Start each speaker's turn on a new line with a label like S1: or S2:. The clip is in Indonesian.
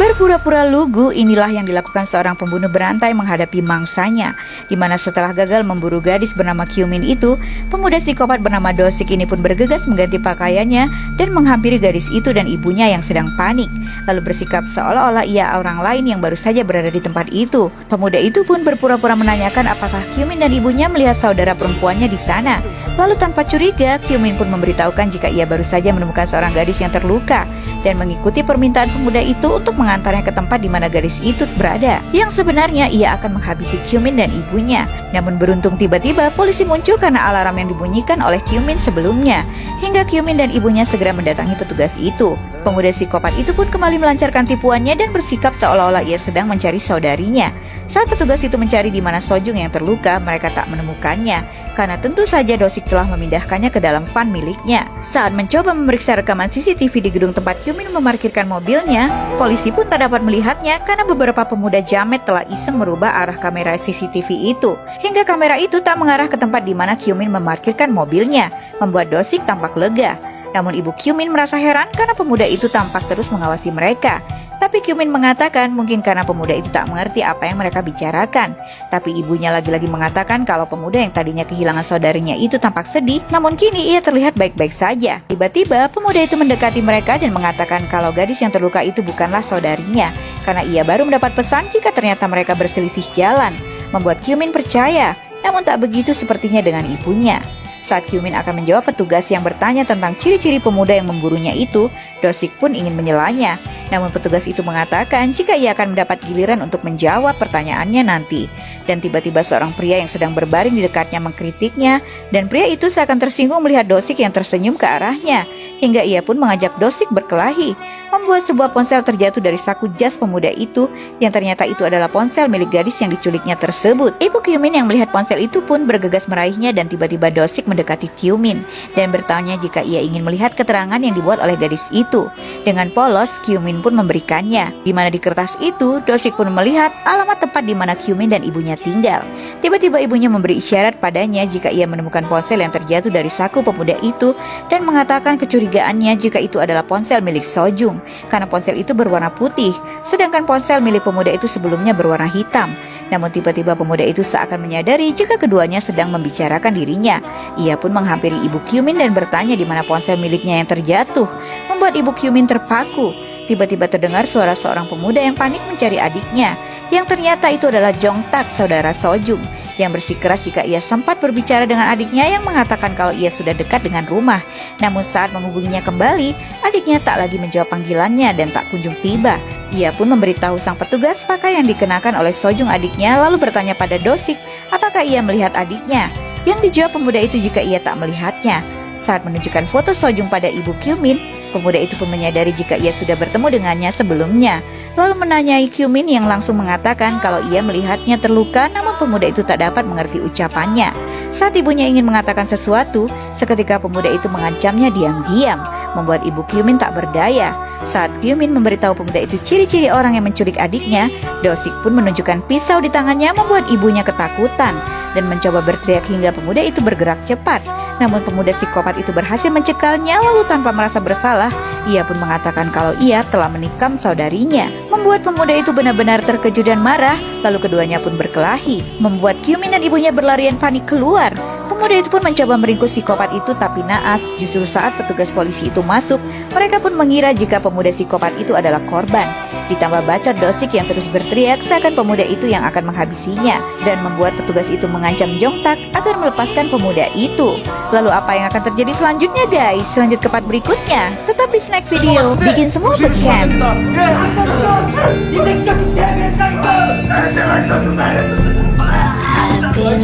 S1: Berpura-pura lugu inilah yang dilakukan seorang pembunuh berantai menghadapi mangsanya, di mana setelah gagal memburu gadis bernama Kyu-min itu, pemuda psikopat bernama Do-sik ini pun bergegas mengganti pakaiannya dan menghampiri gadis itu dan ibunya yang sedang panik, lalu bersikap seolah-olah ia orang lain yang baru saja berada di tempat itu. Pemuda itu pun berpura-pura menanyakan apakah Kyu-min dan ibunya melihat saudara perempuannya di sana. Lalu tanpa curiga, Kyu-min pun memberitahukan jika ia baru saja menemukan seorang gadis yang terluka dan mengikuti permintaan pemuda itu untuk mengantarnya ke tempat di mana gadis itu berada. Yang sebenarnya ia akan menghabisi Kyu-min dan ibunya. Namun beruntung tiba-tiba polisi muncul karena alarm yang dibunyikan oleh Kyu-min sebelumnya, hingga Kyu-min dan ibunya segera mendatangi petugas itu. Pemuda psikopat itu pun kembali melancarkan tipuannya dan bersikap seolah-olah ia sedang mencari saudarinya. Saat petugas itu mencari di mana Sojung yang terluka, mereka tak menemukannya, karena tentu saja Do-sik telah memindahkannya ke dalam van miliknya. Saat mencoba memeriksa rekaman CCTV di gedung tempat Kyu-min memarkirkan mobilnya, polisi pun tak dapat melihatnya karena beberapa pemuda jamet telah iseng merubah arah kamera CCTV itu, hingga kamera itu tak mengarah ke tempat di mana Kyu-min memarkirkan mobilnya, membuat Do-sik tampak lega. Namun ibu Kyu-min merasa heran karena pemuda itu tampak terus mengawasi mereka. Tapi Kyu-min mengatakan mungkin karena pemuda itu tak mengerti apa yang mereka bicarakan. Tapi ibunya lagi-lagi mengatakan kalau pemuda yang tadinya kehilangan saudarinya itu tampak sedih, namun kini ia terlihat baik-baik saja. Tiba-tiba pemuda itu mendekati mereka dan mengatakan kalau gadis yang terluka itu bukanlah saudarinya, karena ia baru mendapat pesan jika ternyata mereka berselisih jalan, membuat Kyu-min percaya. Namun tak begitu sepertinya dengan ibunya. Saat Kyu-min akan menjawab petugas yang bertanya tentang ciri-ciri pemuda yang memburunya itu, Do-sik pun ingin menyelanya. Namun petugas itu mengatakan jika ia akan mendapat giliran untuk menjawab pertanyaannya nanti. Dan tiba-tiba seorang pria yang sedang berbaring di dekatnya mengkritiknya, dan pria itu seakan tersinggung melihat Do-sik yang tersenyum ke arahnya, hingga ia pun mengajak Do-sik berkelahi, membuat sebuah ponsel terjatuh dari saku jas pemuda itu, yang ternyata itu adalah ponsel milik gadis yang diculiknya tersebut. Ibu Kyu-min yang melihat ponsel itu pun bergegas meraihnya, dan tiba-tiba Do-sik mendekati Kyu-min dan bertanya jika ia ingin melihat keterangan yang dibuat oleh gadis itu. Dengan polos, Kyu-min pun memberikannya, di mana di kertas itu Do-sik pun melihat alamat tempat di mana Kyu-min dan ibunya tinggal. Tiba-tiba ibunya memberi isyarat padanya jika ia menemukan ponsel yang terjatuh dari saku pemuda itu dan mengatakan kecurigaannya jika itu adalah ponsel milik Sojung, karena ponsel itu berwarna putih, sedangkan ponsel milik pemuda itu sebelumnya berwarna hitam. Namun tiba-tiba pemuda itu seakan menyadari jika keduanya sedang membicarakan dirinya. Ia pun menghampiri ibu Kyu-min dan bertanya di mana ponsel miliknya yang terjatuh, membuat ibu Kyu-min terpaku. Tiba-tiba terdengar suara seorang pemuda yang panik mencari adiknya, yang ternyata itu adalah Jong-tak, saudara Sojung, yang bersikeras jika ia sempat berbicara dengan adiknya yang mengatakan kalau ia sudah dekat dengan rumah. Namun saat menghubunginya kembali, adiknya tak lagi menjawab panggilannya dan tak kunjung tiba. Ia pun memberitahu sang petugas pakaian yang dikenakan oleh Sojung adiknya, lalu bertanya pada Do-sik apakah ia melihat adiknya. Yang dijawab pemuda itu jika ia tak melihatnya. Saat menunjukkan foto Sojung pada ibu Kyu-min, pemuda itu pun menyadari jika ia sudah bertemu dengannya sebelumnya, lalu menanyai Kyu-min yang langsung mengatakan kalau ia melihatnya terluka, namun pemuda itu tak dapat mengerti ucapannya. Saat ibunya ingin mengatakan sesuatu, seketika pemuda itu mengancamnya diam-diam, membuat ibu Kyu-min tak berdaya. Saat Kyu-min memberitahu pemuda itu ciri-ciri orang yang menculik adiknya, Do-sik pun menunjukkan pisau di tangannya, membuat ibunya ketakutan dan mencoba berteriak hingga pemuda itu bergerak cepat. Namun pemuda psikopat itu berhasil mencekalnya, lalu tanpa merasa bersalah, ia pun mengatakan kalau ia telah menikam saudarinya, membuat pemuda itu benar-benar terkejut dan marah. Lalu keduanya pun berkelahi, membuat Kyu-min dan ibunya berlarian panik keluar. Pemuda itu pun mencoba meringkus psikopat itu, tapi naas. Justru saat petugas polisi itu masuk, mereka pun mengira jika pemuda psikopat itu adalah korban. Ditambah bacot Do-sik yang terus berteriak seakan pemuda itu yang akan menghabisinya, dan membuat petugas itu mengancam Jong-tak agar melepaskan pemuda itu. Lalu apa yang akan terjadi selanjutnya guys? Lanjut ke part berikutnya. Tetap di Snack Video, bikin semua beken.
S2: I've been